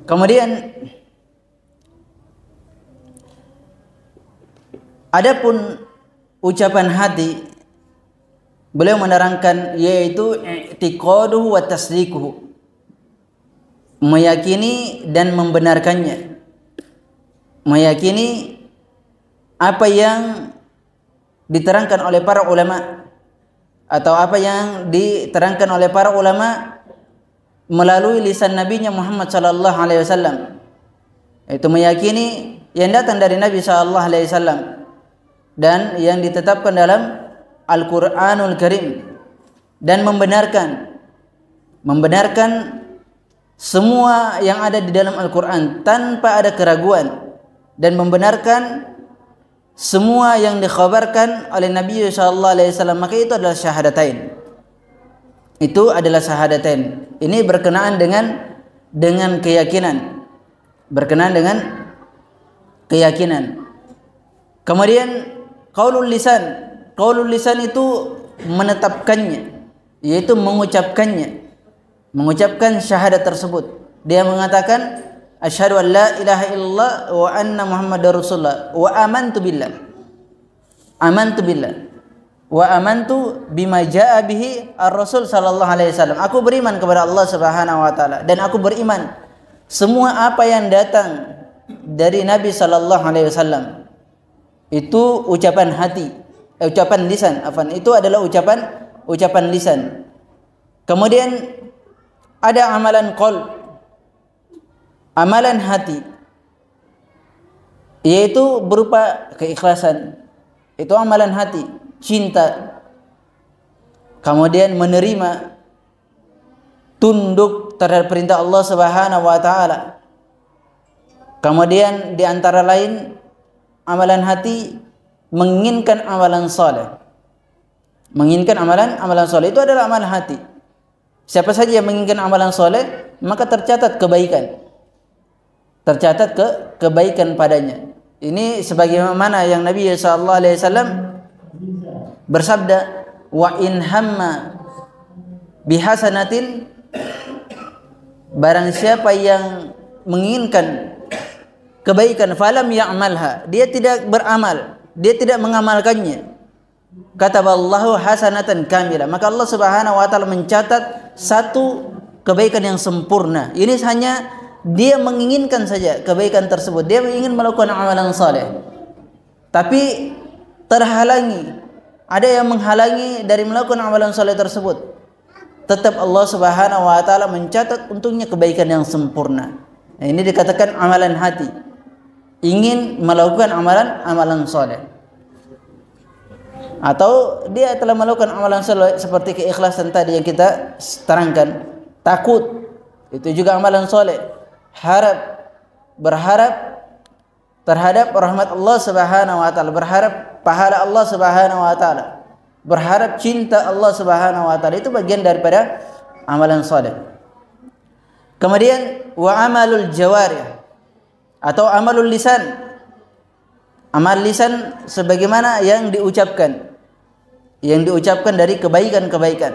Kemudian adapun ucapan hati, beliau menerangkan yaitu i'tiqaduhu wa tasdiquhu, meyakini dan membenarkannya, meyakini apa yang diterangkan oleh para ulama atau apa yang diterangkan oleh para ulama melalui lisan nabinya Muhammad sallallahu alaihi wasallam, itu meyakini yang datang dari Nabi sallallahu alaihi wasallam dan yang ditetapkan dalam Al-Qur'anul Karim, dan membenarkan semua yang ada di dalam Al-Qur'an tanpa ada keraguan, dan membenarkan semua yang dikhabarkan oleh Nabi sallallahu alaihi wasallam, maka itu adalah syahadatain. Itu adalah syahadatain. Ini berkenaan dengan keyakinan. Berkenaan dengan keyakinan. Kemudian qaulul lisan. Qaulul lisan itu menetapkannya, yaitu mengucapkannya. Mengucapkan syahadat tersebut. Dia mengatakan asyhadu an la ilaha illallah wa anna muhammadar rasulullah wa amantu billah. Amantu billah. Wa amantu bima jaa bihi ar-rasul sallallahu alaihi wasallam. Aku beriman kepada Allah Subhanahu wa taala, dan aku beriman semua apa yang datang dari Nabi sallallahu alaihi wasallam itu ucapan hati, ucapan lisan, itu adalah ucapan lisan. Kemudian ada amalan qalb, amalan hati, yaitu berupa keikhlasan. Itu amalan hati, cinta, kemudian menerima, tunduk terhadap perintah Allah Subhanahu wa taala. Kemudian di antara lain amalan hati menginginkan amalan saleh. Menginginkan amalan saleh itu adalah amalan hati. Siapa saja yang menginginkan amalan saleh, maka tercatat kebaikan. Tercatat kebaikan padanya. Ini sebagaimana yang Nabi sallallahu alaihi wasallam bersabda, wa in hamma bihasanatin, barang siapa yang menginginkan kebaikan falam ya'malha, dia tidak beramal, dia tidak mengamalkannya, kataballahu hasanatan kamilah, maka Allah Subhanahu wa taala mencatat satu kebaikan yang sempurna. Ini hanya dia menginginkan saja kebaikan tersebut, dia ingin melakukan amalan saleh, tapi terhalangi, ada yang menghalangi dari melakukan amalan saleh tersebut, tetap Allah Subhanahu wa taala mencatat untuknya kebaikan yang sempurna. Nah, ini dikatakan amalan hati, ingin melakukan amalan saleh, atau dia telah melakukan amalan saleh seperti keikhlasan tadi yang kita terangkan, takut, itu juga amalan saleh, berharap terhadap rahmat Allah Subhanahu wa taala, berharap pahala Allah Subhanahu wa taala, berharap cinta Allah Subhanahu wa taala, itu bagian daripada amalan saleh. Kemudian wa amalul jawarih atau amalul lisan. Amal lisan sebagaimana yang diucapkan dari kebaikan-kebaikan.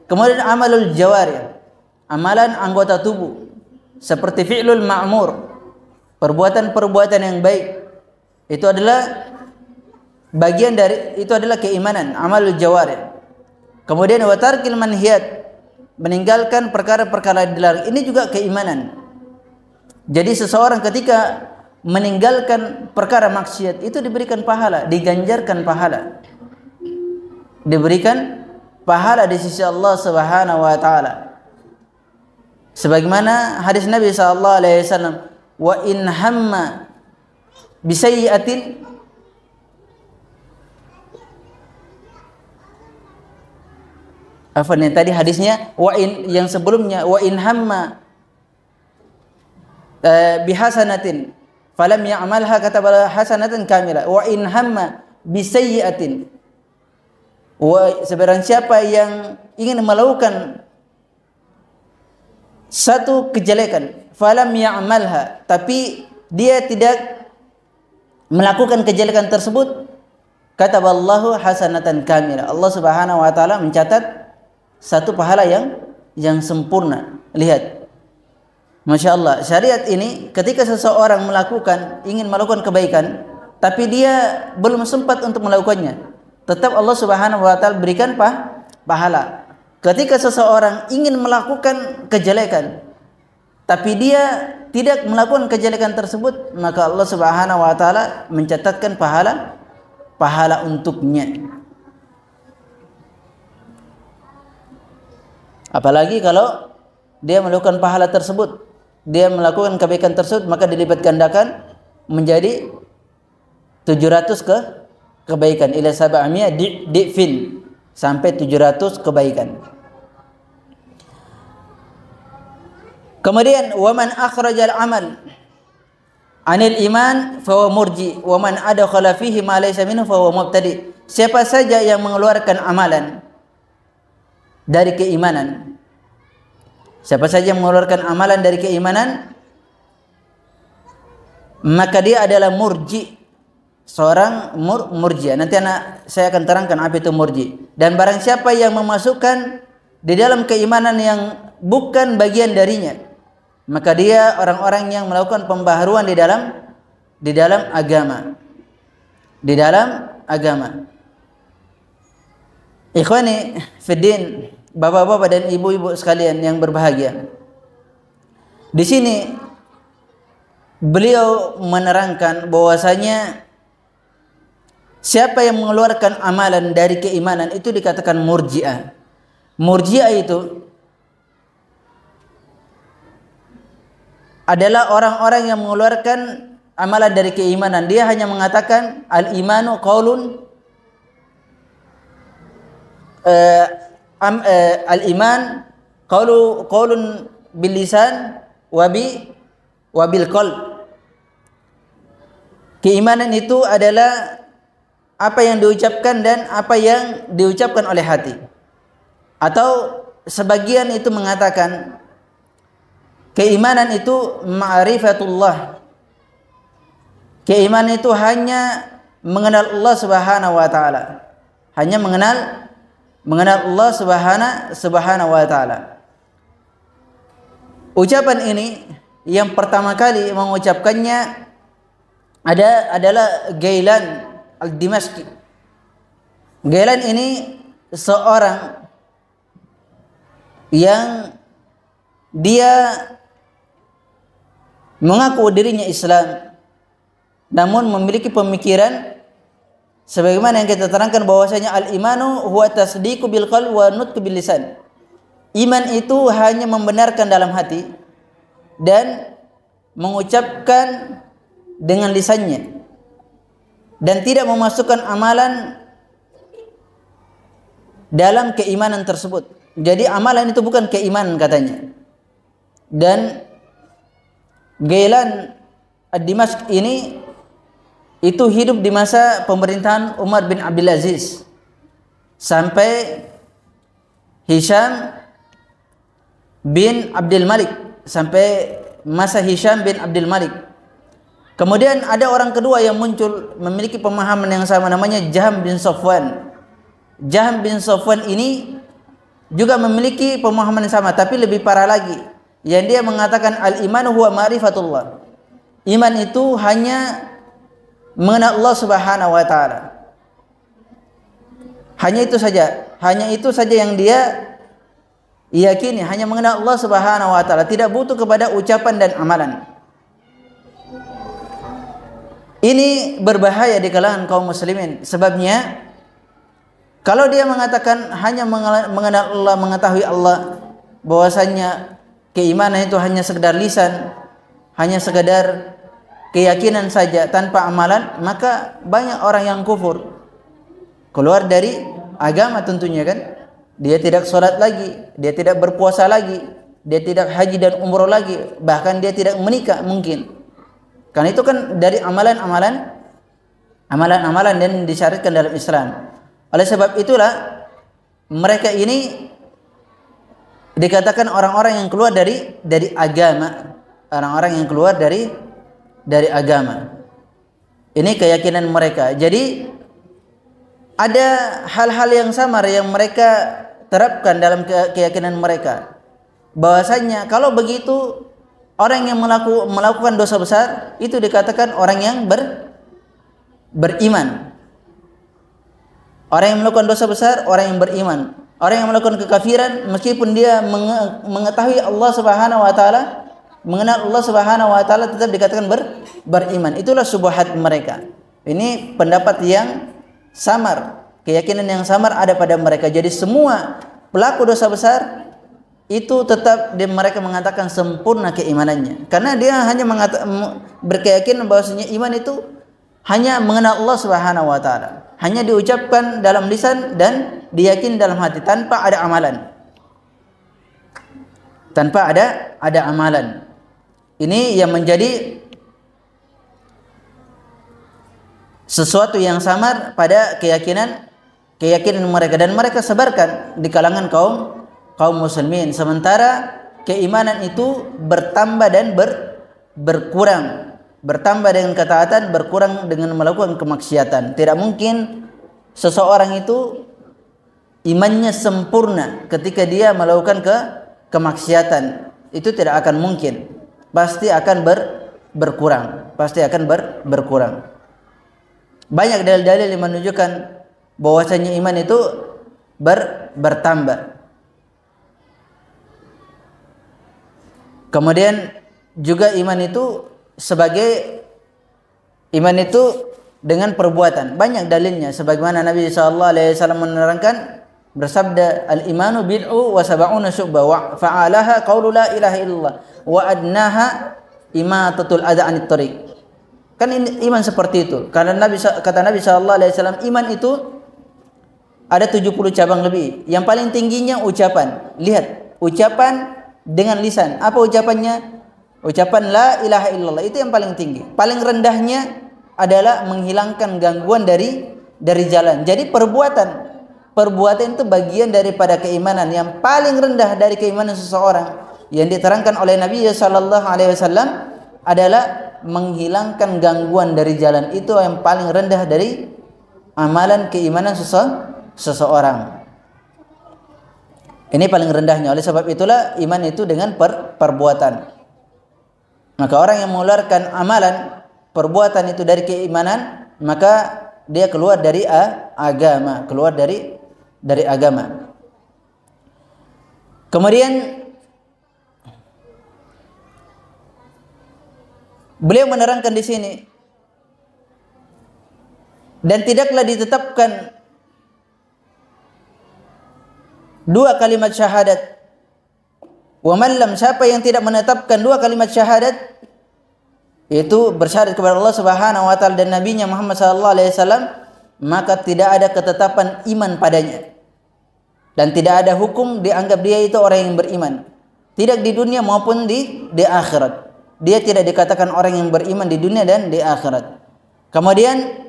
Kemudian amalul jawarih, amalan anggota tubuh, seperti fi'lul ma'mur, perbuatan-perbuatan yang baik. Itu adalah bagian dari, itu adalah keimanan, amalul jawarih. Kemudian wa tarkil manhiyat, meninggalkan perkara-perkara dilarang, ini juga keimanan. Jadi seseorang ketika meninggalkan perkara maksiat itu diberikan pahala, diganjarkan pahala, diberikan pahala di sisi Allah Subhanahu wa taala. Sebagaimana hadis Nabi sallallahu alaihi wasallam, wa in hamma bisayyi'atin yang tadi hadisnya yang sebelumnya wa in hamma bihasanatin falam ya'malha katabala hasanatan kamilah, wa in hamma bisayyi'atin, sebarang siapa yang ingin melakukan satu kejelekan, falam ya'malha, tapi dia tidak melakukan kejelekan tersebut, kataballahu hasanatan kamilah, Allah Subhanahu wa taala mencatat satu pahala yang sempurna. Lihat, Masya Allah, syariat ini ketika seseorang ingin melakukan kebaikan, tapi dia belum sempat untuk melakukannya, tetap Allah Subhanahu wa taala berikan pahala. Ketika seseorang ingin melakukan kejelekan, tapi dia tidak melakukan kejelekan tersebut, maka Allah Subhanahu wa taala mencatatkan pahala untuknya. Apalagi kalau dia melakukan pahala tersebut, dia melakukan kebaikan tersebut, maka dilipat gandakan menjadi 700 kebaikan, ila sab'amiyah di'fin, sampai 700 kebaikan. Kemudian waman akhrajal amal anil iman fa huwa murji wa man adkhala fihi ma laysa minhu fa huwa mubtadi. Siapa saja yang mengeluarkan amalan dari keimanan, siapa saja yang mengeluarkan amalan dari keimanan, maka dia adalah murji, seorang murji. Nanti saya akan terangkan apa itu murji. Dan barang siapa yang memasukkan di dalam keimanan yang bukan bagian darinya, maka dia orang-orang yang melakukan pembaharuan di dalam agama. Di dalam agama. Ikhwani fiddin, bapak-bapak dan ibu-ibu sekalian yang berbahagia. Di sini beliau menerangkan bahwasanya siapa yang mengeluarkan amalan dari keimanan itu dikatakan murji'ah. Murji'ah itu adalah orang-orang yang mengeluarkan amalan dari keimanan. Dia hanya mengatakan al-imanu qaulun al-iman qaulun bil lisan wa bil qalb. Keimanan itu adalah apa yang diucapkan dan apa yang diucapkan oleh hati. Atau sebagian itu mengatakan keimanan itu ma'rifatullah. Keimanan itu hanya mengenal Allah Subhanahu wa taala. Hanya mengenal Allah Subhanahu wa taala. Ucapan ini yang pertama kali mengucapkannya adalah Ghailan al-Dimashqi. Ghailan ini seorang yang dia mengaku dirinya Islam, namun memiliki pemikiran sebagaimana yang kita terangkan bahwasanya al-imanu huwa tasdiqu bil qalbi wa nutqu bil lisan. Iman itu hanya membenarkan dalam hati dan mengucapkan dengan lisannya, dan tidak memasukkan amalan dalam keimanan tersebut. Jadi amalan itu bukan keimanan katanya. Dan Ghailan ad-Dimashq ini itu hidup di masa pemerintahan Umar bin Abdul Aziz sampai Hisham bin Abdul Malik, sampai masa Hisham bin Abdul Malik. Kemudian ada orang kedua yang muncul memiliki pemahaman yang sama, namanya Jahm bin Safwan. Jahm bin Safwan ini juga memiliki pemahaman yang sama, tapi lebih parah lagi, yang dia mengatakan al-imanu huwa ma'rifatullah. Iman itu hanya mengenal Allah Subhanahu wa taala. Hanya itu saja yang dia yakini, hanya mengenal Allah Subhanahu wa taala, tidak butuh kepada ucapan dan amalan. Ini berbahaya di kalangan kaum muslimin. Sebabnya kalau dia mengatakan hanya mengenal Allah, mengetahui Allah, bahwasanya keimanan itu hanya sekedar lisan, hanya sekedar keyakinan saja tanpa amalan, maka banyak orang yang kufur, keluar dari agama tentunya kan. Dia tidak sholat lagi, dia tidak berpuasa lagi, dia tidak haji dan umroh lagi, bahkan dia tidak menikah mungkin. Karena itu kan dari amalan-amalan dan disyariatkan dalam Islam. Oleh sebab itulah mereka ini dikatakan orang-orang yang keluar dari agama, orang-orang yang keluar dari agama. Ini keyakinan mereka. Jadi ada hal-hal yang samar yang mereka terapkan dalam keyakinan mereka, bahwasanya kalau begitu Orang yang melakukan dosa besar itu dikatakan orang yang beriman. Orang yang melakukan dosa besar, orang yang beriman. Orang yang melakukan kekafiran meskipun dia mengetahui Allah Subhanahu wa taala, mengenal Allah Subhanahu wa taala, tetap dikatakan beriman. Itulah syubhat mereka. Ini pendapat yang samar, keyakinan yang samar ada pada mereka. Jadi semua pelaku dosa besar itu tetap mereka mengatakan sempurna keimanannya, karena dia hanya berkeyakinan bahwasanya iman itu hanya mengenal Allah Subhanahu wa taala, hanya diucapkan dalam lisan dan diyakini dalam hati tanpa ada amalan. Tanpa ada amalan. Ini yang menjadi sesuatu yang samar pada keyakinan mereka, dan mereka sebarkan di kalangan kaum muslimin. Sementara keimanan itu bertambah dan berkurang. Bertambah dengan ketaatan, berkurang dengan melakukan kemaksiatan. Tidak mungkin seseorang itu imannya sempurna ketika dia melakukan kemaksiatan. Itu tidak akan mungkin. Pasti akan berkurang. Pasti akan berkurang. Banyak dalil-dalil yang menunjukkan bahwasanya iman itu bertambah. Kemudian juga iman itu dengan perbuatan. Banyak dalilnya, sebagaimana Nabi sallallahu alaihi wasallam menerangkan, bersabda, al-imanu bid'u wa sab'una syu'bah wa fa'alaha qaulu la ilaha illallah wa adnaha imatatul adha 'anit thariq. Kan ini iman seperti itu. Karena kata Nabi sallallahu alaihi wasallam, iman itu ada 70 cabang lebih. Yang paling tingginya ucapan. Lihat, ucapan dengan lisan. Apa ucapannya? Ucapan la ilaha illallah, itu yang paling tinggi. Paling rendahnya adalah menghilangkan gangguan dari jalan. Jadi perbuatan itu bagian daripada keimanan. Yang paling rendah dari keimanan seseorang yang diterangkan oleh Nabi sallallahu alaihi wasallam adalah menghilangkan gangguan dari jalan. Itu yang paling rendah dari amalan keimanan seseorang. Ini paling rendahnya. Oleh sebab itulah iman itu dengan perbuatan. Maka orang yang mengeluarkan amalan perbuatan itu dari keimanan, maka dia keluar dari agama, keluar dari agama. Kemudian beliau menerangkan di sini, dan tidaklah ditetapkan dua kalimat syahadat. Wa man lam, siapa yang tidak menetapkan dua kalimat syahadat, yaitu bersyahadat kepada Allah Subhanahu wa taala dan nabinya Muhammad sallallahu alaihi wasallam, maka tidak ada ketetapan iman padanya. Dan tidak ada hukum dianggap dia itu orang yang beriman. Tidak di dunia maupun di akhirat. Dia tidak dikatakan orang yang beriman di dunia dan di akhirat. Kemudian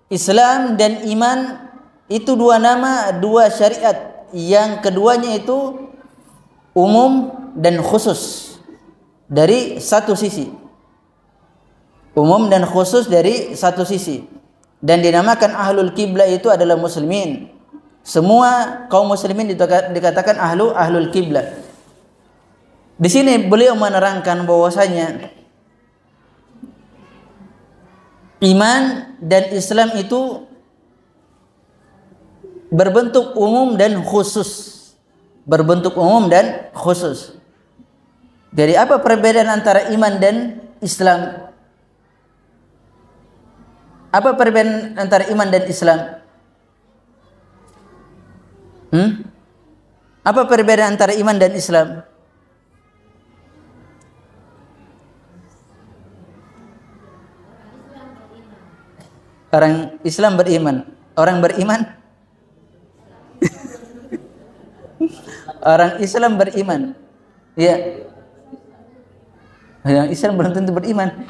Islam dan iman itu dua nama, dua syariat yang keduanya itu umum dan khusus dari satu sisi. Umum dan khusus dari satu sisi. Dan dinamakan ahlul kiblah itu adalah muslimin. Semua kaum muslimin dikatakan ahlul kiblah. Di sini beliau menerangkan bahwasanya iman dan Islam itu berbentuk umum dan khusus. Berbentuk umum dan khusus. Jadi apa perbedaan antara iman dan Islam? Apa perbedaan antara iman dan Islam? Apa perbedaan antara iman dan Islam? Orang Islam beriman, orang beriman. Orang Islam beriman. Ya. Yang Islam belum tentu beriman.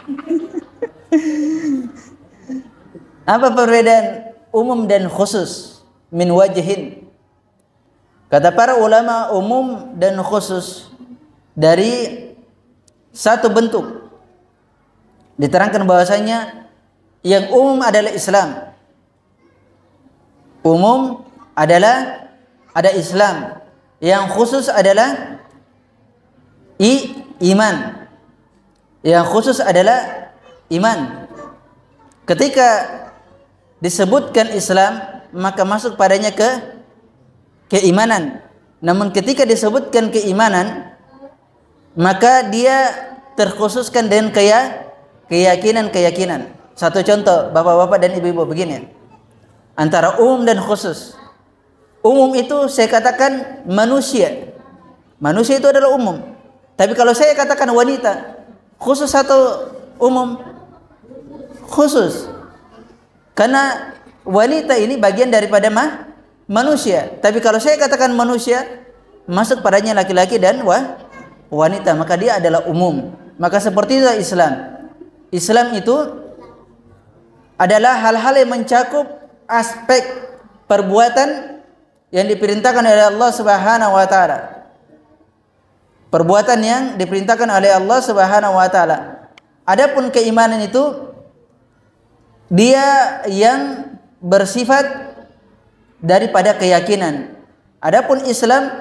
Apa perbedaan umum dan khusus? Min wajhin. Kata para ulama, umum dan khusus dari satu bentuk. Diterangkan bahwasanya yang umum adalah Islam. Umum adalah ada Islam. Yang khusus adalah iman. Yang khusus adalah iman. Ketika disebutkan Islam, maka masuk padanya keimanan. Namun ketika disebutkan keimanan, maka dia terkhususkan dengan keyakinan-keyakinan. Satu contoh, bapak-bapak dan ibu-ibu, begini. Antara umum dan khusus. Umum itu saya katakan manusia. Manusia itu adalah umum. Tapi kalau saya katakan wanita, khusus atau umum? Khusus. Karena wanita ini bagian daripada manusia. Tapi kalau saya katakan manusia, masuk padanya laki-laki dan wanita, maka dia adalah umum. Maka seperti itu Islam. Islam itu adalah hal-hal yang mencakup aspek perbuatan yang diperintahkan oleh Allah Subhanahu wa taala. Perbuatan yang diperintahkan oleh Allah Subhanahu wa taala. Adapun keimanan itu dia yang bersifat daripada keyakinan. Adapun Islam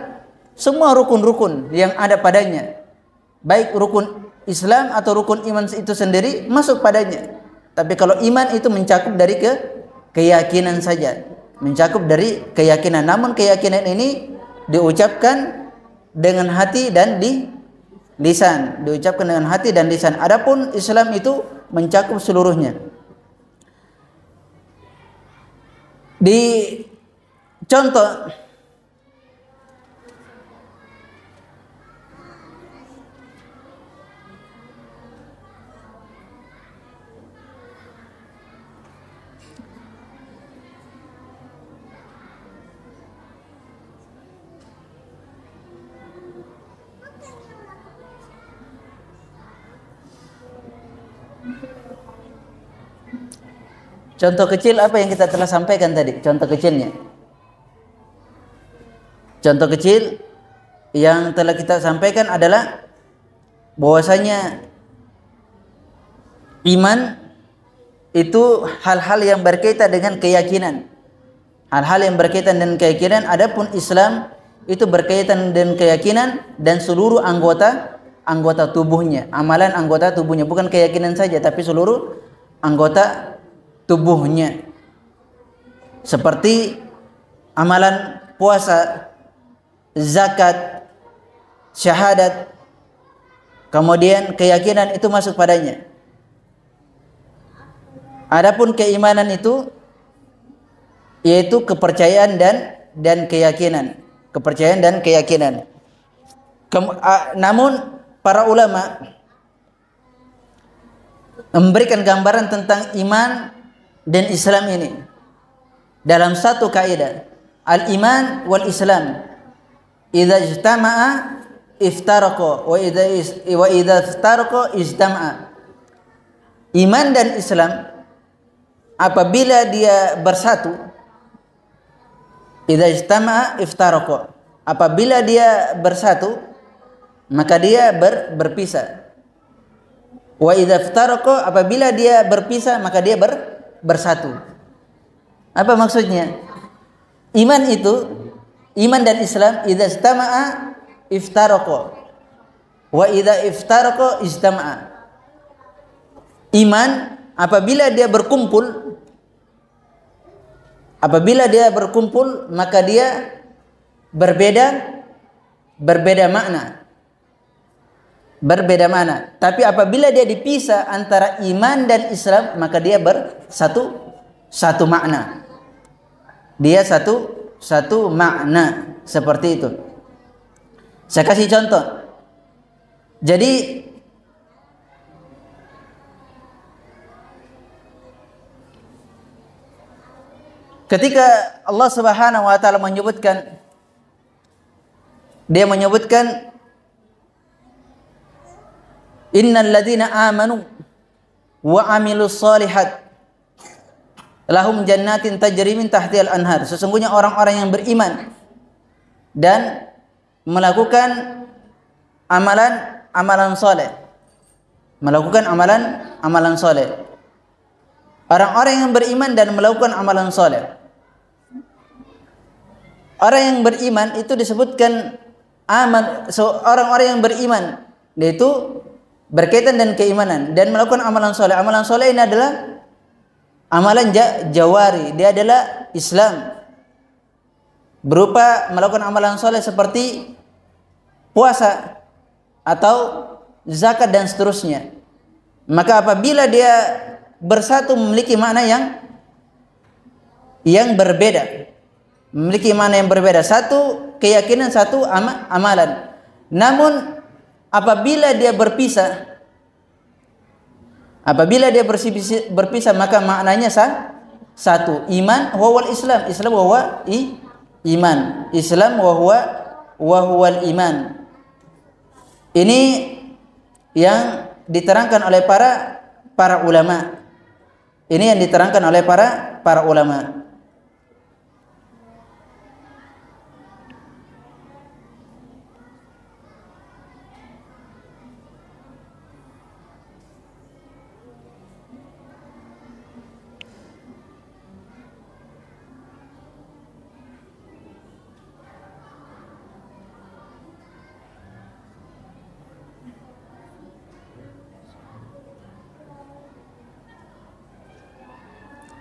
semua rukun-rukun yang ada padanya, baik rukun Islam atau rukun iman itu sendiri masuk padanya. Tapi kalau iman itu mencakup dari keyakinan saja, mencakup dari keyakinan. Namun keyakinan ini diucapkan dengan hati dan di lisan, diucapkan dengan hati dan lisan. Adapun Islam itu mencakup seluruhnya. Di contoh contoh kecil apa yang kita telah sampaikan tadi, contoh kecilnya. Contoh kecil yang telah kita sampaikan adalah bahwasanya iman itu hal-hal yang berkaitan dengan keyakinan. Hal-hal yang berkaitan dengan keyakinan. Adapun Islam itu berkaitan dengan keyakinan dan seluruh anggota tubuhnya, amalan anggota tubuhnya, bukan keyakinan saja tapi seluruh anggota tubuhnya. Seperti amalan puasa, zakat, syahadat, kemudian keyakinan itu masuk padanya. Adapun keimanan itu yaitu kepercayaan dan keyakinan, kepercayaan dan keyakinan. Namun para ulama memberikan gambaran tentang iman dan Islam ini dalam satu kaidah, al-iman wal Islam idza ijtama'a iftaraqa wa idza iftaraqa ijtama'a. Iman dan Islam apabila dia bersatu, idza ijtama'a iftaraqa, apabila dia bersatu maka dia berpisah. Wa idza iftaraqa, apabila dia berpisah maka dia bersatu. Apa maksudnya? Iman itu, iman dan Islam idza istama'a iftaraqa wa idza iftaraqa ijtama'a. Iman apabila dia berkumpul, maka dia berbeda makna. Tapi apabila dia dipisah antara iman dan Islam, maka dia satu makna. Dia satu makna, seperti itu. Saya kasih contoh. Jadi ketika Allah Subhanahu wa taala menyebutkan, dia menyebutkan innal ladzina amanu wa amilus solihat lahum jannatin tajri min tahtihal anhar. Sesungguhnya orang-orang yang beriman dan melakukan amalan soleh, orang-orang yang beriman dan melakukan amalan soleh. Orang yang beriman itu disebutkan orang-orang yang beriman, yaitu berkaitan dengan keimanan dan melakukan amalan soleh. Amalan soleh ini adalah amalan jawari, dia adalah Islam, berupa melakukan amalan soleh seperti puasa atau zakat dan seterusnya. Maka apabila dia bersatu memiliki makna yang berbeda, memiliki makna yang berbeda, satu keyakinan, satu amalan. Namun apabila dia berpisah, berpisah maka maknanya satu. Iman wal Islam, Islam wa iman, Islam wa huwal iman. Ini yang diterangkan oleh para ulama. Ini yang diterangkan oleh para ulama.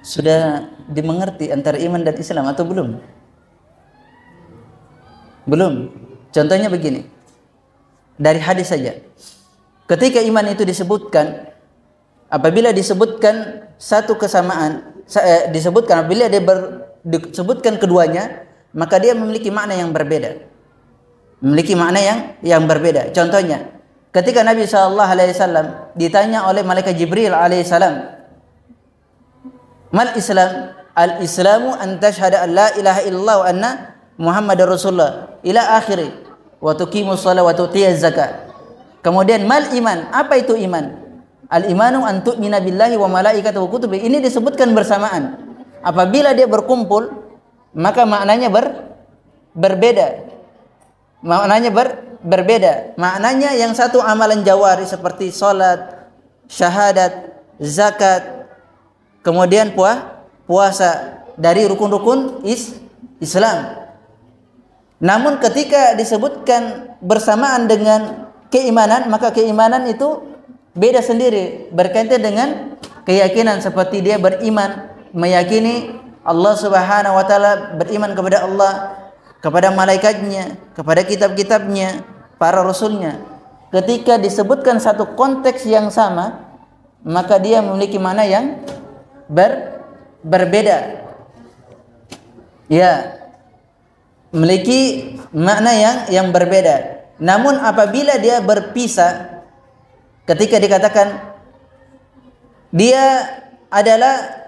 Sudah dimengerti antara iman dan Islam atau belum? Belum. Contohnya begini. Dari hadis saja. Ketika iman itu disebutkan, apabila disebutkan satu kesamaan, apabila disebutkan keduanya, maka dia memiliki makna yang berbeda. Memiliki makna yang berbeda. Contohnya, ketika Nabi SAW ditanya oleh malaikat Jibril alaihissalam, mal Islam? Al-Islamu an tashhada an la ilaha illallah wa anna Muhammadar Rasulullah ila akhiri wa tuqimus shalah wa tu'tiyaz zakat. Kemudian mal iman? Apa itu iman? Al-imanu an tu'mina billahi wa malaikatihi wa kutubihi. Ini disebutkan bersamaan. Apabila dia berkumpul, maka maknanya berbeda. Maknanya berbeda. Maknanya yang satu amalan jawari seperti salat, syahadat, zakat, kemudian puasa dari rukun-rukun Islam. Namun ketika disebutkan bersamaan dengan keimanan, maka keimanan itu beda sendiri, berkaitan dengan keyakinan, seperti dia beriman, meyakini Allah Subhanahu wa taala, beriman kepada Allah, kepada malaikatnya, kepada kitab-kitabnya, para rasulnya. Ketika disebutkan satu konteks yang sama, maka dia memiliki makna yang berbeda. Ya, memiliki makna yang berbeda. Namun apabila dia berpisah, ketika dikatakan dia adalah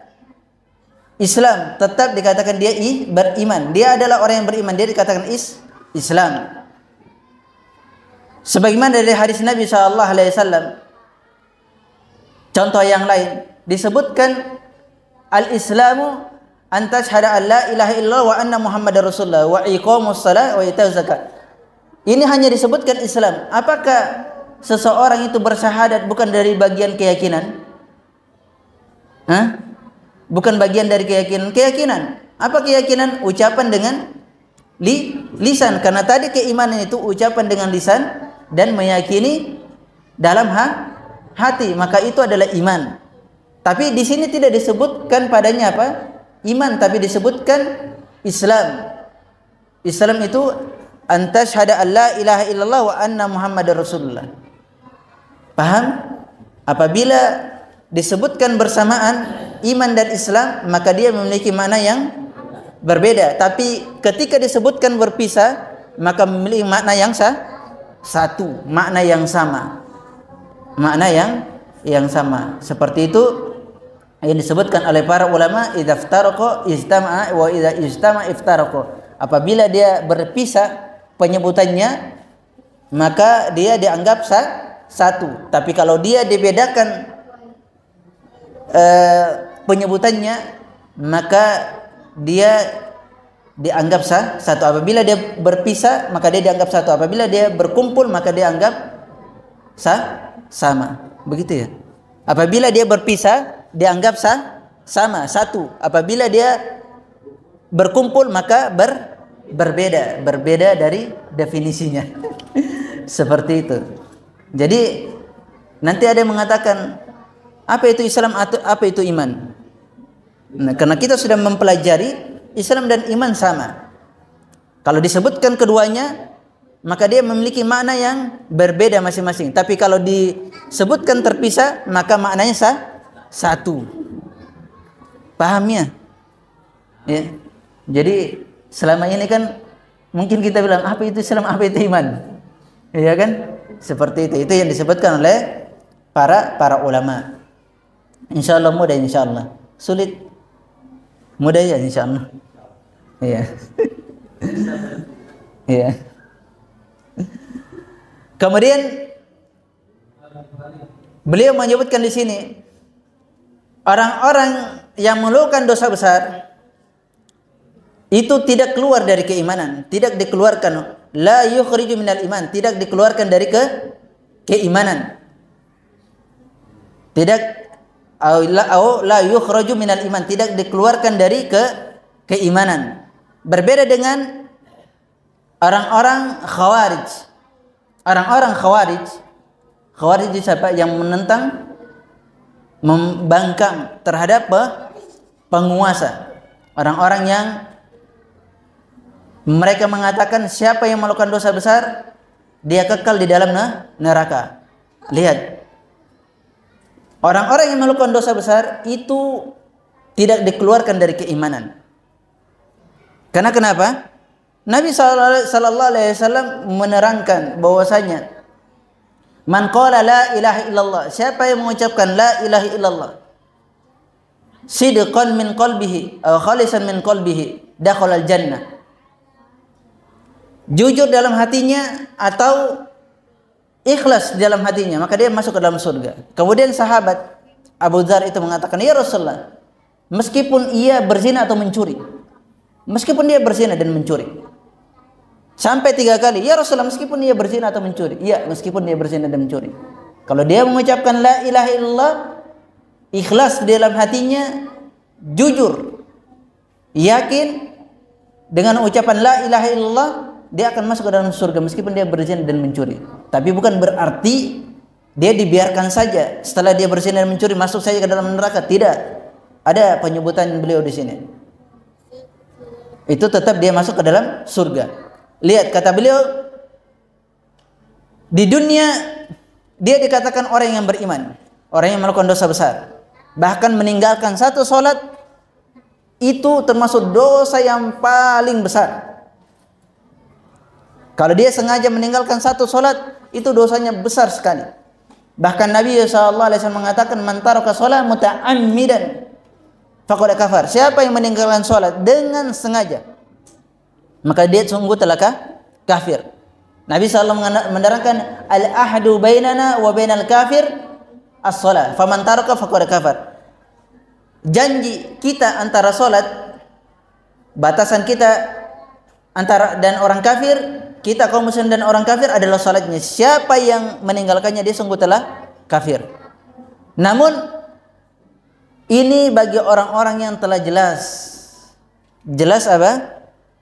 Islam, tetap dikatakan dia beriman. Dia adalah orang yang beriman, dia dikatakan Islam. Sebagaimana dari hadis Nabi SAW. Contoh yang lain disebutkan al-Islamu an tashhada an la ilaha illallah wa anna Muhammadar Rasulullah wa iqamus shalah wa itaz zakat. Ini hanya disebutkan Islam. Apakah seseorang itu bersyahadat bukan dari bagian keyakinan? Bukan bagian dari keyakinan. Keyakinan. Apa keyakinan? Ucapan dengan lisan. Karena tadi keimanan itu ucapan dengan lisan dan meyakini dalam hati. Maka itu adalah iman. Tapi di sini tidak disebutkan padanya apa? Iman, tapi disebutkan Islam. Islam itu an tashhada an la ilaha illallah wa anna Muhammadar Rasulullah. Paham? Apabila disebutkan bersamaan iman dan Islam, maka dia memiliki makna yang berbeda. Tapi ketika disebutkan berpisah, maka memiliki makna yang satu, makna yang sama. Makna yang sama. Seperti itu yang disebutkan oleh para ulama, idza iftaraqa ijtama'a wa idza ijtama'a iftaraqa. Apabila dia berpisah penyebutannya, maka dia dianggap satu. Tapi kalau dia dibedakan penyebutannya, maka dia dianggap satu. Apabila dia berpisah, maka dia dianggap satu. Apabila dia berkumpul, maka dia anggap sama. Begitu ya. Apabila dia berpisah, dianggap sama, satu. Apabila dia berkumpul, maka berbeda dari definisinya. Seperti itu. Jadi Nanti ada yang mengatakan apa itu Islam atau apa itu iman. Nah, karena kita sudah mempelajari Islam dan iman sama. Kalau disebutkan keduanya, maka dia memiliki makna yang berbeda masing-masing. Tapi kalau disebutkan terpisah, maka maknanya satu. Paham ya? Ya. Jadi selama ini kan mungkin kita bilang apa itu Islam, apa itu iman. Iya kan? Seperti itu. Itu yang disebutkan oleh para ulama. Insyaallah mudah, insyaallah. Sulit. Mudah ya insyaallah. Iya. Iya. Kemudian beliau menyebutkan di sini orang-orang yang melakukan dosa besar itu tidak keluar dari keimanan, tidak dikeluarkan, la yukhriju minal iman, tidak dikeluarkan dari keimanan. Tidak la yukhraju minal iman, tidak dikeluarkan dari keimanan. Berbeda dengan orang-orang khawarij. Orang-orang khawarij itu siapa? Yang menentang, membangkang terhadap penguasa. Orang-orang yang mereka mengatakan siapa yang melakukan dosa besar, dia kekal di dalam neraka. Lihat, orang-orang yang melakukan dosa besar itu tidak dikeluarkan dari keimanan. Karena kenapa? Nabi sallallahu alaihi wasallam menerangkan bahwasanya man qala la ilaha illallah, siapa yang mengucapkan la ilaha illallah sidqan min qalbihi atau khalisan min qalbihi dakhala al-jannah, jujur dalam hatinya atau ikhlas di dalam hatinya, maka dia masuk ke dalam surga. Kemudian sahabat Abu Dzar itu mengatakan, ya Rasulullah, meskipun ia berzina atau mencuri, meskipun dia berzina dan mencuri. Sampai 3 kali, ya Rasulullah, meskipun dia berzina atau mencuri. Iya, meskipun dia berzina dan mencuri. Kalau dia mengucapkan la ilaha illallah, ikhlas di dalam hatinya, jujur, yakin dengan ucapan la ilaha illallah, dia akan masuk ke dalam surga meskipun dia berzina dan mencuri. Tapi bukan berarti dia dibiarkan saja setelah dia berzina dan mencuri masuk saja ke dalam neraka. Tidak. Ada penyebutan beliau di sini. Itu tetap dia masuk ke dalam surga. Lihat kata beliau, di dunia dia dikatakan orang yang beriman, orang yang melakukan dosa besar. Bahkan meninggalkan satu solat itu termasuk dosa yang paling besar. Kalau dia sengaja meninggalkan satu solat, itu dosanya besar sekali. Bahkan Nabi SAW mengatakan, man taraka shalah muta'ammidan faqad kafar. Siapa yang meninggalkan solat dengan sengaja, maka dia sungguh telah kafir. Nabi SAW menerangkan, al-ahdu bainana wa bainal kafir as-shalah, faman taraka faqad kafar. Janji kita antara solat, batasan kita antara dan orang kafir, kita kaum muslim dan orang kafir adalah salatnya. Siapa yang meninggalkannya, dia sungguh telah kafir. Namun ini bagi orang-orang yang telah jelas apa?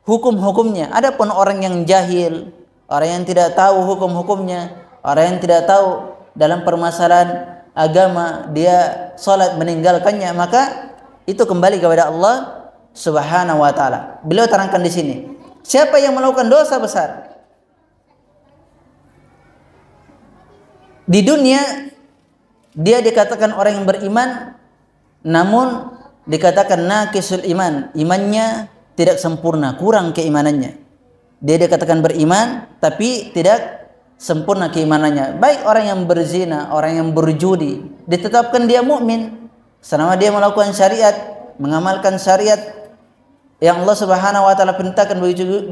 Hukum-hukumnya. Adapun orang yang jahil, orang yang tidak tahu hukum-hukumnya, orang yang tidak tahu dalam permasalahan agama, dia salat meninggalkannya, maka itu kembali kepada Allah Subhanahu wa taala. Beliau terangkan di sini, siapa yang melakukan dosa besar di dunia, dia dikatakan orang yang beriman, namun dikatakan naqisul iman, imannya tidak sempurna, kurang keimanannya. Dia dikatakan beriman tapi tidak sempurna keimanannya. Baik orang yang berzina, orang yang berjudi, ditetapkan dia mukmin selama dia melakukan syariat, mengamalkan syariat yang Allah Subhanahu wa taala perintahkan.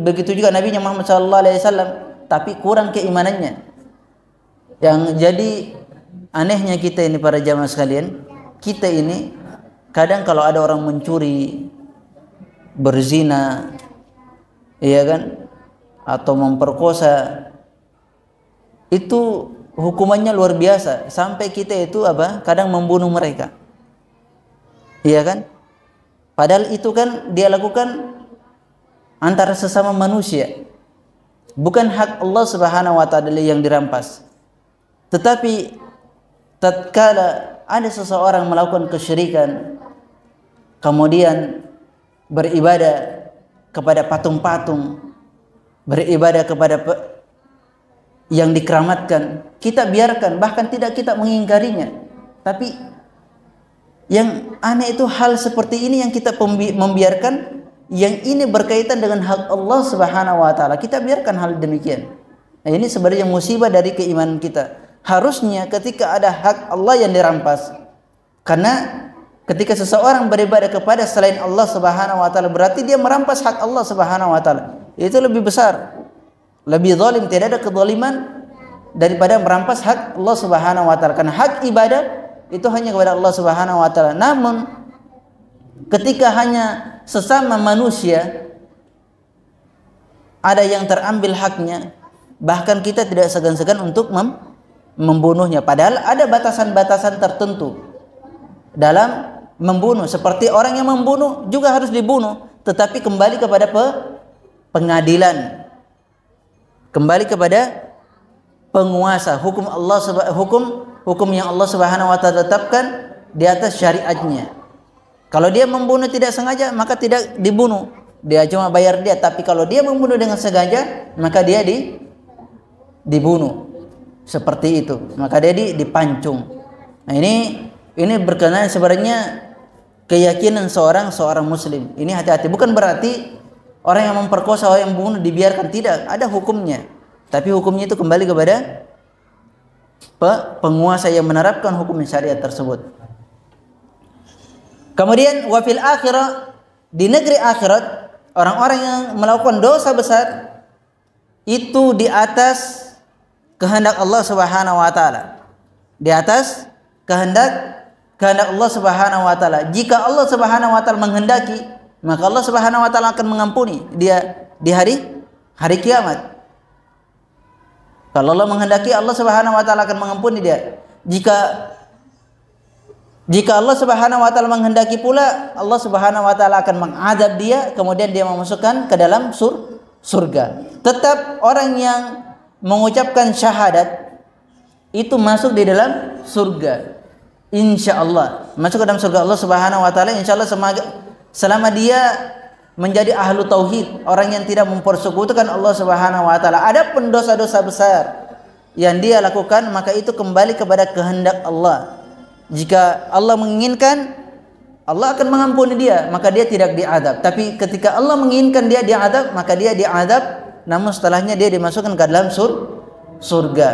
Begitu juga Nabi Muhammad SAW, tapi kurang keimanannya. Yang jadi anehnya kita ini, para jamaah sekalian, kita ini kadang kalau ada orang mencuri, berzina, iya kan, atau memperkosa, itu hukumannya luar biasa, sampai kita itu apa? Kadang membunuh mereka. Iya kan? Padahal itu kan dia lakukan antara sesama manusia. Bukan hak Allah Subhanahu wa taala yang dirampas. Tetapi tatkala ada seseorang melakukan kesyirikan, kemudian beribadah kepada patung-patung, beribadah kepada yang dikeramatkan, kita biarkan, bahkan tidak kita mengingkarinya. Tapi yang aneh itu hal seperti ini yang kita membiarkan, yang ini berkaitan dengan hak Allah Subhanahu wa taala, kita biarkan hal demikian. Nah, ini sebenarnya musibah dari keimanan kita. Harusnya ketika ada hak Allah yang dirampas, karena ketika seseorang beribadah kepada selain Allah Subhanahu wa taala, berarti dia merampas hak Allah Subhanahu wa taala. Itu lebih besar, lebih zalim. Tidak ada kezaliman daripada merampas hak Allah Subhanahu wa taala. Karena hak ibadah itu hanya kepada Allah Subhanahu wa taala. Namun ketika hanya sesama manusia ada yang terambil haknya, bahkan kita tidak segan-segan untuk membunuhnya. Padahal ada batasan-batasan tertentu dalam membunuh. Seperti orang yang membunuh juga harus dibunuh, tetapi kembali kepada pengadilan, kembali kepada penguasa. Hukum Allah, hukum yang Allah Subhanahu wa taala tetapkan di atas syariatnya. Kalau dia membunuh tidak sengaja, maka tidak dibunuh, dia cuma bayar dia. Tapi kalau dia membunuh dengan sengaja, maka dia dibunuh. Seperti itu, maka dia dipancung. Nah, ini berkenaan sebenarnya keyakinan seorang muslim. Ini hati-hati, bukan berarti orang yang memperkosa, orang yang membunuh dibiarkan, tidak, ada hukumnya. Tapi hukumnya itu kembali kepada penguasa yang menerapkan hukum syariat tersebut. Kemudian wafil akhirah, di negeri akhirat, orang-orang yang melakukan dosa besar itu di atas kehendak Allah Subhanahu wa taala. Di atas kehendak Allah Subhanahu wa taala. Jika Allah Subhanahu wa taala menghendaki, maka Allah Subhanahu wa taala akan mengampuni dia di hari kiamat. Kalau Allah menghendaki, Allah Subhanahu wa taala akan mengampuni dia. Jika Allah Subhanahu wa taala menghendaki pula, Allah Subhanahu wa taala akan mengadab dia, kemudian dia memasukkan ke dalam surga. Tetap orang yang mengucapkan syahadat itu masuk di dalam surga, insya Allah masuk ke dalam surga Allah Subhanahu wa taala, insya Allah, selama dia menjadi ahlu tauhid, orang yang tidak mempersekutukan Allah Subhanahu wa taala. Ada dosa-dosa besar yang dia lakukan, maka itu kembali kepada kehendak Allah. Jika Allah menginginkan, Allah akan mengampuni dia, maka dia tidak diadab. Tapi ketika Allah menginginkan dia diadab, maka dia diadab, namun setelahnya dia dimasukkan ke dalam surga.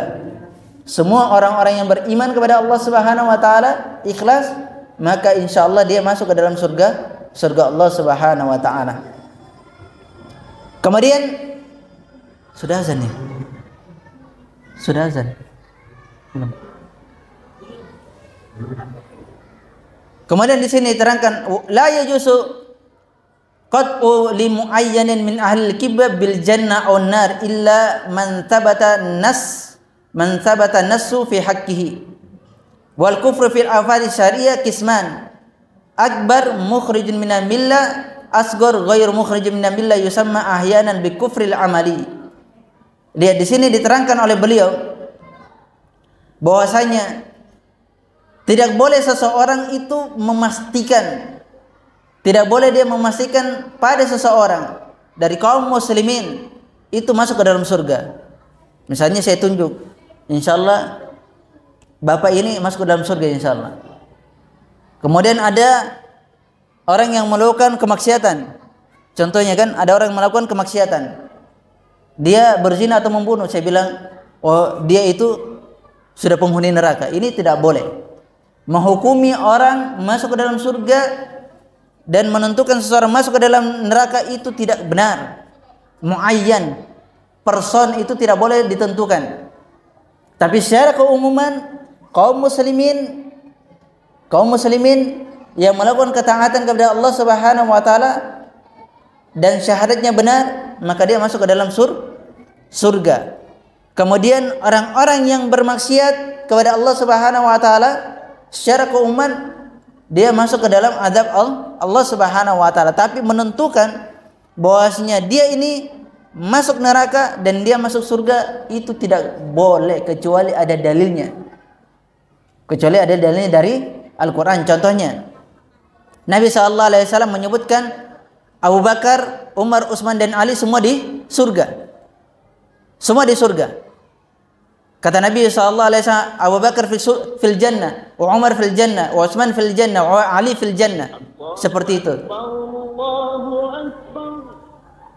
Semua orang-orang yang beriman kepada Allah Subhanahu wa taala, ikhlas, maka insyaallah dia masuk ke dalam surga Allah Subhanahu wa taala. Kemudian sudah azan nih. Sudah azan. Belum. Kemudian di sini diterangkan la yajuzu qat'u li muayyanin min ahli al-kibab bil jannah aw nar illa man thabata nassu fi haqqihi. Wal kufru fil afadi syariah qisman, akbar mukhrijun minal millah, asghar ghairu mukhrijun minal millah, yusamma ahyanan bi kufril amali. Lihat di sini diterangkan oleh beliau bahwasanya tidak boleh seseorang itu memastikan, tidak boleh dia memastikan pada seseorang dari kaum muslimin itu masuk ke dalam surga. Misalnya saya tunjuk, insyaallah bapak ini masuk ke dalam surga insyaallah. Kemudian ada orang yang melakukan kemaksiatan. Contohnya kan ada orang yang melakukan kemaksiatan, dia berzina atau membunuh. Saya bilang, oh dia itu sudah penghuni neraka. Ini tidak boleh. Menghukumi orang masuk ke dalam surga dan menentukan seseorang masuk ke dalam neraka itu tidak benar. Muayyan, person itu tidak boleh ditentukan. Tapi secara keumuman kaum muslimin yang melakukan ketaatan kepada Allah Subhanahu wa taala dan syahadatnya benar, maka dia masuk ke dalam surga. Kemudian orang-orang yang bermaksiat kepada Allah Subhanahu wa taala secara keumuman dia masuk ke dalam azab Allah Subhanahu wa taala, tapi menentukan bahwasanya dia ini masuk neraka dan dia masuk surga itu tidak boleh kecuali ada dalilnya. kecuali ada dalilnya dari Al-Quran. Contohnya Nabi SAW menyebutkan Abu Bakar, Umar, Utsman dan Ali semua di surga. Semua di surga. Kata Nabi SAW, Abu Bakar fil jannah, wa Umar fil jannah, wa Utsman fil jannah, wa Ali fil jannah. Seperti itu.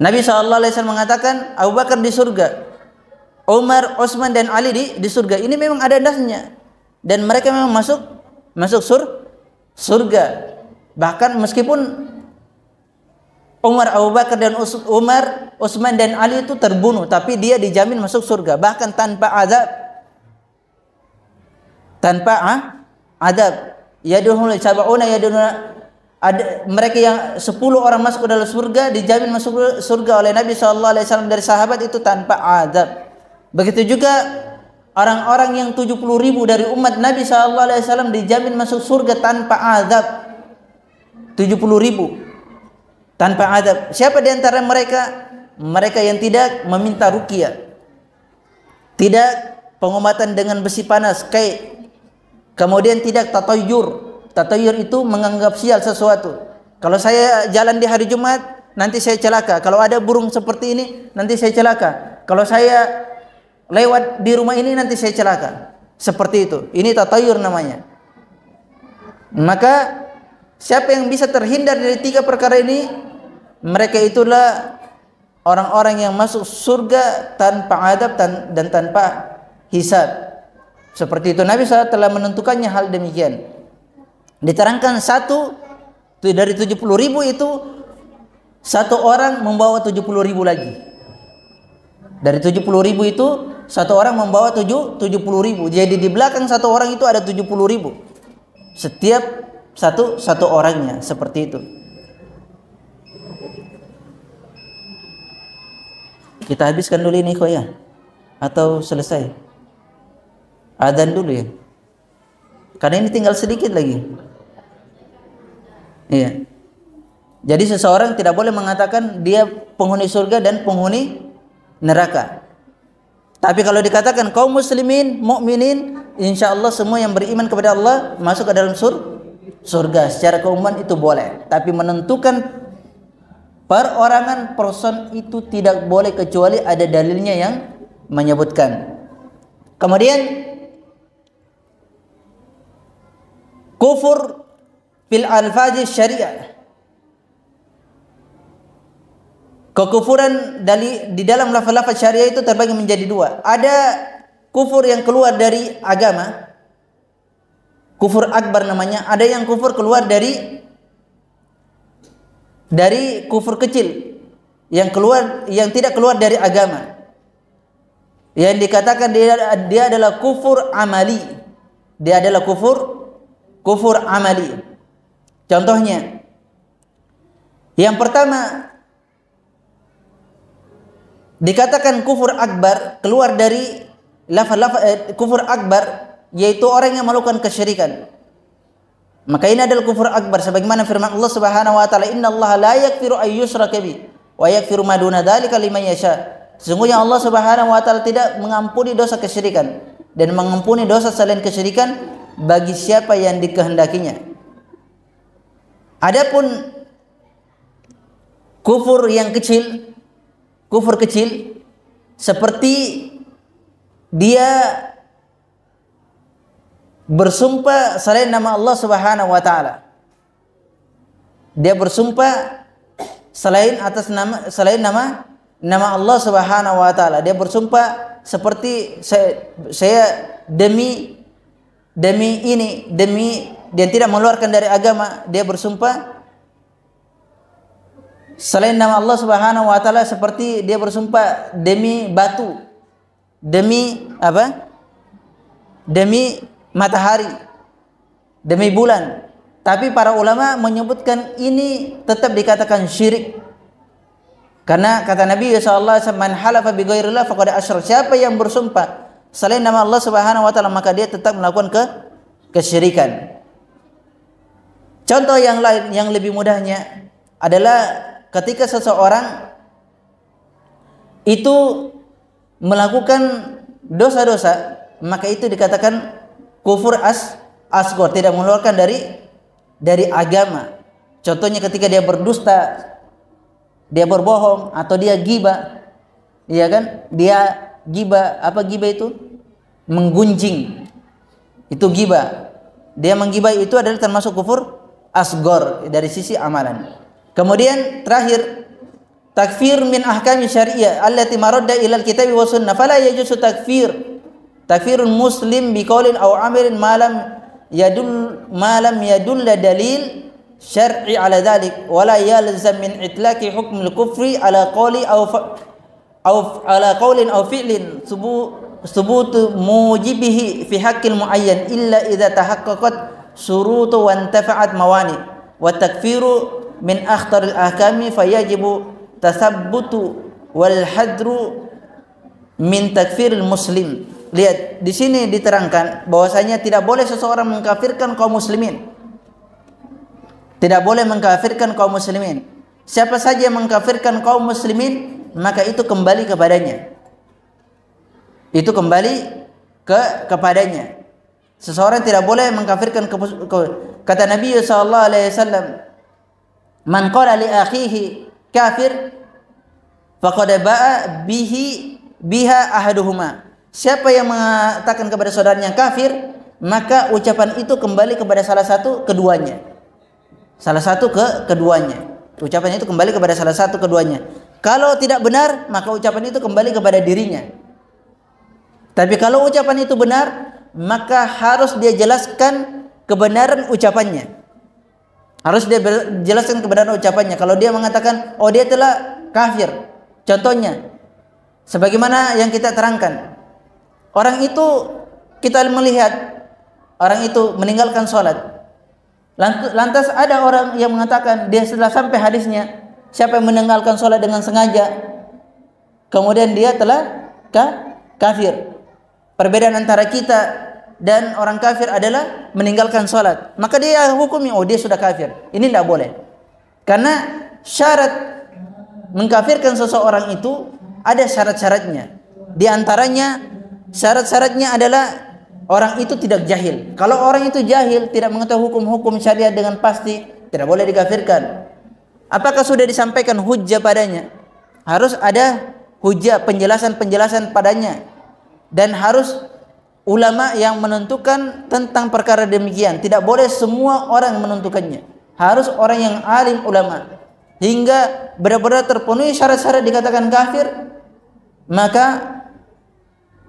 Nabi SAW mengatakan Abu Bakar di surga, Umar, Utsman dan Ali di surga. Ini memang ada dasarnya. Dan mereka memang masuk surga. Bahkan meskipun Umar, Abu Bakar dan Utsman dan Ali itu terbunuh, tapi dia dijamin masuk surga, bahkan tanpa azab. Tanpa azab. Yadkhulul sab'una yadkhuluna, mereka yang 10 orang masuk ke dalam surga dijamin masuk surga oleh Nabi SAW dari sahabat itu tanpa azab. Begitu juga orang-orang yang 70.000 dari umat Nabi SAW dijamin masuk surga tanpa azab. 70.000 tanpa azab. Siapa di antara mereka? Mereka yang tidak meminta ruqyah, tidak pengobatan dengan besi panas, kemudian tidak tatayur. Tatayur itu menganggap sial sesuatu. Kalau saya jalan di hari Jumat, nanti saya celaka. Kalau ada burung seperti ini, nanti saya celaka. Kalau saya lewat di rumah ini, nanti saya celaka. Seperti itu. Ini tatayur namanya. Maka siapa yang bisa terhindar dari 3 perkara ini, mereka itulah orang-orang yang masuk surga tanpa adab dan tanpa hisab. Seperti itu Nabi SAW telah menentukannya hal demikian. Diterangkan satu dari 70.000 itu, satu orang membawa 70.000 lagi. Dari 70.000 itu satu orang membawa 70.000. Jadi di belakang satu orang itu ada 70.000. Setiap satu orangnya, seperti itu. Kita habiskan dulu ini kok ya, atau selesai? Adzan dulu ya, karena ini tinggal sedikit lagi. Iya. Jadi seseorang tidak boleh mengatakan dia penghuni surga dan penghuni neraka. Tapi kalau dikatakan kaum muslimin, mukminin, insyaallah semua yang beriman kepada Allah masuk ke dalam surga secara keumuman itu boleh. Tapi menentukan perorangan person itu tidak boleh kecuali ada dalilnya yang menyebutkan. Kemudian kufur fil alfazi syariah. Kekufuran di dalam lafaz-lafaz syariah itu terbagi menjadi 2. Ada kufur yang keluar dari agama, kufur akbar namanya. Ada yang kufur keluar dari kufur kecil, yang tidak keluar dari agama. Yang dikatakan dia adalah kufur amali. Dia adalah kufur amali. Contohnya, yang pertama dikatakan kufur akbar, keluar dari kufur akbar, yaitu orang yang melakukan kesyirikan. Maka ini adalah kufur akbar, sebagaimana firman Allah Subhanahu wa taala, "Innallaha la yaghfiru ay yushraka bihi wa yaghfiru ma duna dzalika liman yasha." Sesungguhnya Allah Subhanahu wa taala tidak mengampuni dosa kesyirikan dan mengampuni dosa selain kesyirikan bagi siapa yang dikehendakinya. Adapun kufur yang kecil, kufur kecil seperti dia bersumpah selain nama Allah Subhanahu wa taala. Dia bersumpah selain nama Allah Subhanahu wa taala. Dia bersumpah seperti saya demi dia tidak mengeluarkan dari agama. Dia bersumpah selain nama Allah Subhanahu wa taala, seperti dia bersumpah demi batu, demi apa? Demi matahari, demi bulan. Tapi para ulama menyebutkan ini tetap dikatakan syirik. Karena kata Nabi sallallahu alaihi wasallam, "Man halafa bi ghairillah faqad asyrak." Siapa yang bersumpah selain nama Allah Subhanahu wa taala, maka dia tetap melakukan kesyirikan. Contoh yang lain yang lebih mudahnya adalah ketika seseorang itu melakukan dosa-dosa, maka itu dikatakan asghar, tidak mengeluarkan dari agama. Contohnya ketika dia berdusta, dia berbohong, atau dia ghibah. Iya kan? Dia ghibah. Apa ghibah itu? Menggunjing. Itu ghibah. Dia menggibah itu adalah termasuk kufur asghar dari sisi amalan. Kemudian terakhir, takfir min ahkami syariah allati maradda ila alkitab wa sunnah fala yajuzu takfirun muslim biqaulin aw amalin ma lam yadull dalil syar'i ala dhalik wa la yalzam min itlaqi hukm al-kufri ala qawli aw ala qawlin aw fi'lin subutu mujibihi fi haqqil muayyan illa idza tahaqqaqat surutu wa intafa'at mawani wa takfiru min akhtaril ahkami fayajibu tasabbutu wal hadru min takfiril muslim. Lihat, di sini diterangkan bahwasanya tidak boleh seseorang mengkafirkan kaum muslimin. Tidak boleh mengkafirkan kaum muslimin. Siapa saja yang mengkafirkan kaum muslimin, maka itu kembali kepadanya. Itu kembali kepadanya. Seseorang tidak boleh mengkafirkan kata Nabi sallallahu alaihi wasallam, "Man qala li akhihi kafir faqad ba'a biha ahaduhuma." Siapa yang mengatakan kepada saudaranya kafir, maka ucapan itu kembali kepada salah satu keduanya. Ucapan itu kembali kepada salah satu keduanya. Kalau tidak benar, maka ucapan itu kembali kepada dirinya. Tapi kalau ucapan itu benar, maka harus dia jelaskan kebenaran ucapannya. Harus dia jelaskan kebenaran ucapannya. Kalau dia mengatakan, oh dia telah kafir, contohnya sebagaimana yang kita terangkan, orang itu kita melihat orang itu meninggalkan sholat. Lantas ada orang yang mengatakan dia setelah sampai hadisnya, siapa yang meninggalkan sholat dengan sengaja, kemudian dia telah kafir. Perbedaan antara kita dan orang kafir adalah meninggalkan sholat. Maka dia hukumnya, oh dia sudah kafir. Ini tidak boleh. Karena syarat mengkafirkan seseorang itu ada syarat-syaratnya. Di antaranya syarat-syaratnya adalah orang itu tidak jahil. Kalau orang itu jahil, tidak mengetahui hukum-hukum syariat dengan pasti, tidak boleh dikafirkan. Apakah sudah disampaikan hujjah padanya? Harus ada hujjah, penjelasan-penjelasan padanya. Dan harus ulama yang menentukan tentang perkara demikian. Tidak boleh semua orang menentukannya. Harus orang yang alim ulama. Hingga benar-benar terpenuhi syarat-syarat dikatakan kafir, maka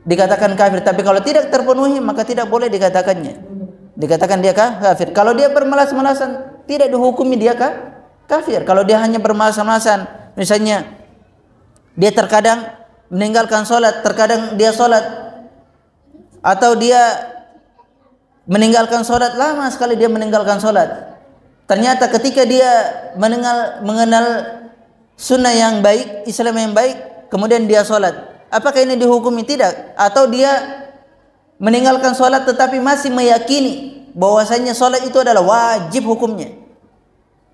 dikatakan kafir. Tapi kalau tidak terpenuhi, maka tidak boleh dikatakannya. Dikatakan dia kafir. Kalau dia bermalas-malasan, tidak dihukumi dia kafir. Kalau dia hanya bermalas-malasan, misalnya dia terkadang meninggalkan sholat, terkadang dia sholat, atau dia meninggalkan sholat, lama sekali dia meninggalkan sholat. Ternyata ketika dia mengenal sunnah yang baik, Islam yang baik, kemudian dia sholat, apakah ini dihukumi? Tidak. Atau dia meninggalkan sholat tetapi masih meyakini bahwasanya sholat itu adalah wajib hukumnya.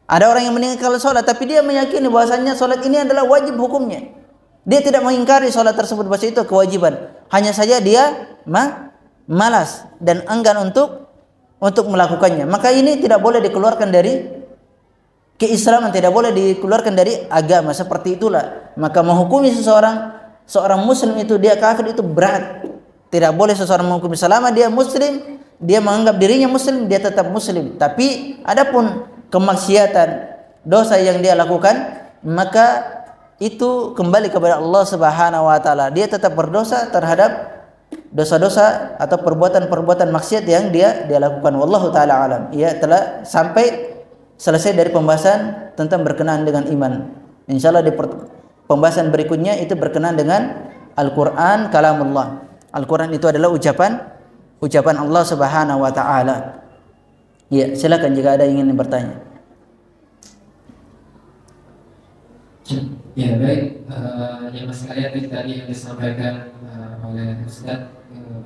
Ada orang yang meninggalkan sholat tapi dia meyakini bahwasanya sholat ini adalah wajib hukumnya. Dia tidak mengingkari sholat tersebut bahwa itu kewajiban. Hanya saja dia malas dan enggan untuk melakukannya. Maka ini tidak boleh dikeluarkan dari keislaman, tidak boleh dikeluarkan dari agama. Seperti itulah. Maka menghukumi seorang muslim itu dia kafir itu berat. Tidak boleh seseorang menghukumi selama dia muslim, dia menganggap dirinya muslim, dia tetap muslim. Tapi adapun kemaksiatan, dosa yang dia lakukan, maka itu kembali kepada Allah Subhanahu wa taala. Dia tetap berdosa terhadap dosa-dosa atau perbuatan-perbuatan maksiat yang dia lakukan. Wallahu taala alam. Ya, telah sampai selesai dari pembahasan tentang berkenaan dengan iman. Insyaallah di pembahasan berikutnya itu berkenaan dengan Al-Qur'an kalamullah. Al-Qur'an itu adalah ucapan Allah Subhanahu wa taala. Ya, silakan jika ada yang ingin bertanya. Ya baik, yang sekalian tadi yang disampaikan oleh Ustaz,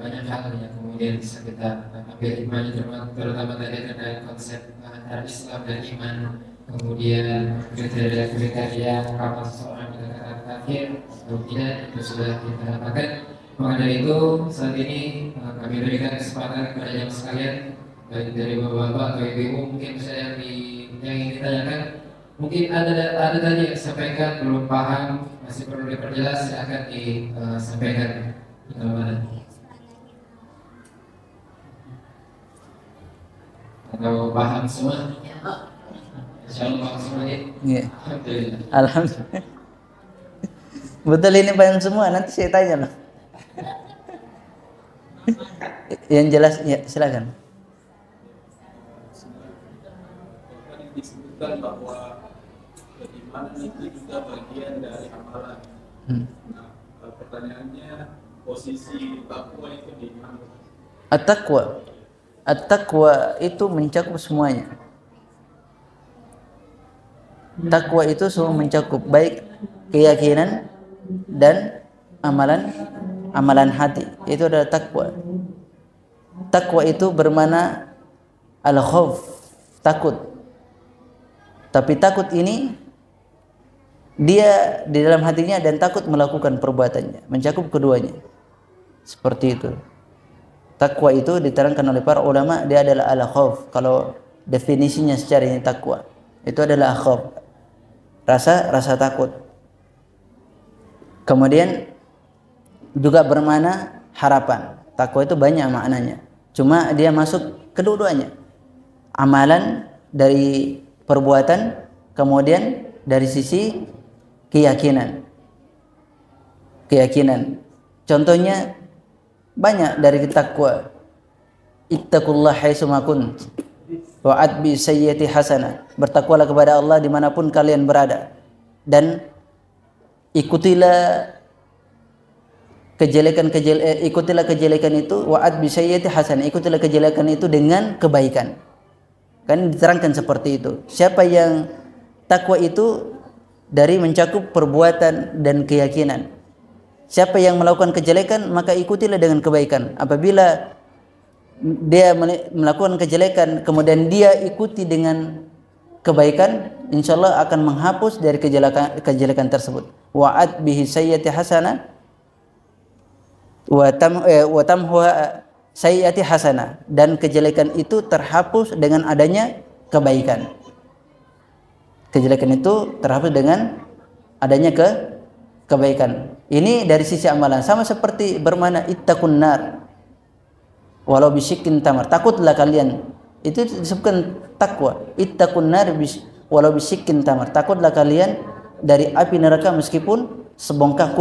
banyak hal yang kemudian bisa kita ambil hikmahnya, terutama tadi terkait konsep antara Islam dan iman, kemudian kriteria kapan seseorang dikatakan kafir atau tidak, itu sudah kita dapatkan. Maka dari itu saat ini kami berikan kesempatan kepada yang sekalian baik dari bapak-bapak atau ibu-ibu mungkin saya yang ingin ditanyakan, mungkin ada tadi yang disampaikan belum paham, masih perlu diperjelas, silakan disampaikan. Atau paham semua? Insyaallah paham semuanya. Iya. Alhamdulillah. Betul ini paham semua, nanti saya tanya loh. Yang jelas ya, silakan. Disebutkan bahwa keimanan itu juga bagian dari amalan. Nah, pertanyaannya posisi takwa itu di mana? At-taqwa itu mencakup semuanya. Takwa itu semua mencakup baik keyakinan dan amalan hati. Itu adalah takwa. Takwa itu bermakna al-khauf, takut. Tapi takut ini dia di dalam hatinya dan takut melakukan perbuatannya, mencakup keduanya. Seperti itu. Takwa itu diterangkan oleh para ulama, dia adalah al-khauf. Kalau definisinya secara ini takwa, itu adalah khauf, rasa takut. Kemudian juga bermakna harapan. Takwa itu banyak maknanya. Cuma dia masuk kedua-duanya. Amalan dari perbuatan, kemudian dari sisi keyakinan. Contohnya banyak dari takwa. Ittaqullah haitsuma kunt wa atbi sayyiati hasanah. Bertakwalah kepada Allah dimanapun kalian berada, dan ikutilah kejelekan itu, wa'ad bi sayyiati hasanah, ikutilah kejelekan itu dengan kebaikan. Kan diterangkan seperti itu. Siapa yang takwa itu dari mencakup perbuatan dan keyakinan. Siapa yang melakukan kejelekan maka ikutilah dengan kebaikan. Apabila dia melakukan kejelekan kemudian dia ikuti dengan kebaikan, insyaallah akan menghapus dari kejelekan tersebut. Wa'ad bihi sayyiati hasanah wa tamhuha sayyiati hasanah, dan kejelekan itu terhapus dengan adanya kebaikan. Kejelekan itu terhapus dengan adanya kebaikan. Ini dari sisi amalan, sama seperti bermakna ittaqun nar walau bisyikkin tamar. Takutlah kalian, itu disebutkan takwa. Ittaqun nar walau bisyikkin tamar. Takutlah kalian dari api neraka meskipun sebongkah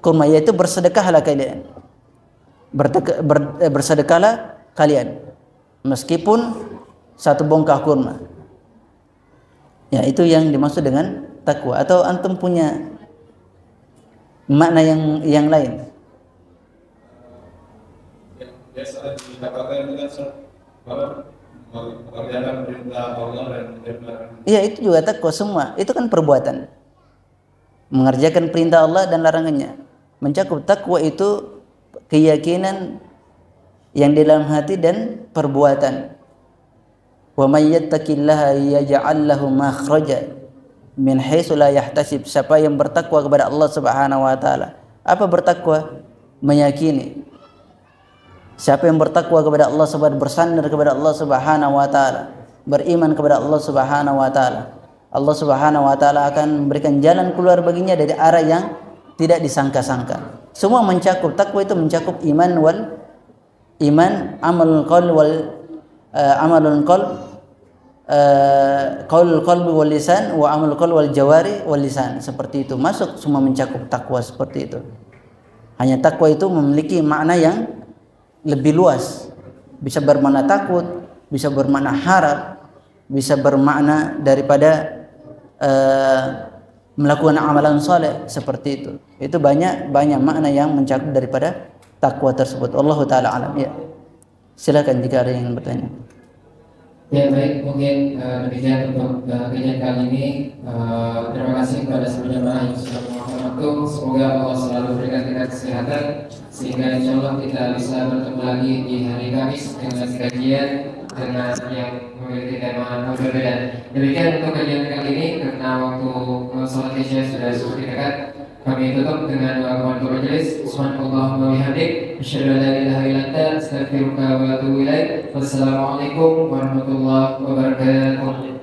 kurma, yaitu bersedekahlah kalian. Bersedekahlah kalian meskipun satu bongkah kurma. Ya, itu yang dimaksud dengan takwa. Atau antum punya makna yang lain? Yang biasa dikatakan dengan mengerjakan perintah Allah dan melarang. Iya, itu juga takwa semua. Itu kan perbuatan. Mengerjakan perintah Allah dan larangannya. Mencakup takwa itu keyakinan yang di dalam hati dan perbuatan. Wa may yattaqillaha yaj'al lahu makhraja min haitsu la yahtasib. Siapa yang bertakwa kepada Allah Subhanahu wa taala. Apa bertakwa? Meyakini. Siapa yang bertakwa kepada Allah Subhanahu, bersandar kepada Allah Subhanahu wa taala, beriman kepada Allah Subhanahu wa taala, Allah Subhanahu wa taala akan memberikan jalan keluar baginya dari arah yang tidak disangka-sangka. Semua mencakup, takwa itu mencakup amalul qalbi qaulul qalbi wal lisan wa amalul qalbi wal jawari wal lisan. Seperti itu, masuk semua mencakup takwa seperti itu. Hanya takwa itu memiliki makna yang lebih luas. Bisa bermakna takut, bisa bermakna harap, bisa bermakna daripada melakukan amalan soleh, seperti itu. Itu banyak makna yang mencakup daripada takwa tersebut. Allah taala alam. Ya, silakan jika ada yang bertanya. Ya baik, mungkin demikian untuk kajian kali ini. Terima kasih kepada semua jemaah yang sudah meluangkan waktu. Semoga Allah selalu berikan kita kesehatan sehingga insyaallah kita bisa bertemu lagi di hari Kamis dengan kajian dengan yang memiliki tema berbeda. Demikian untuk kajian kali ini, karena waktu sholat isya sudah semakin dekat. Kami tutup dengan doa penutup majelis. Subhanallah wa bihamdik, asyhadu an la ilaha illa anta, astaghfiruka wa atubu ilaik. Wassalamualaikum warahmatullahi wabarakatuh.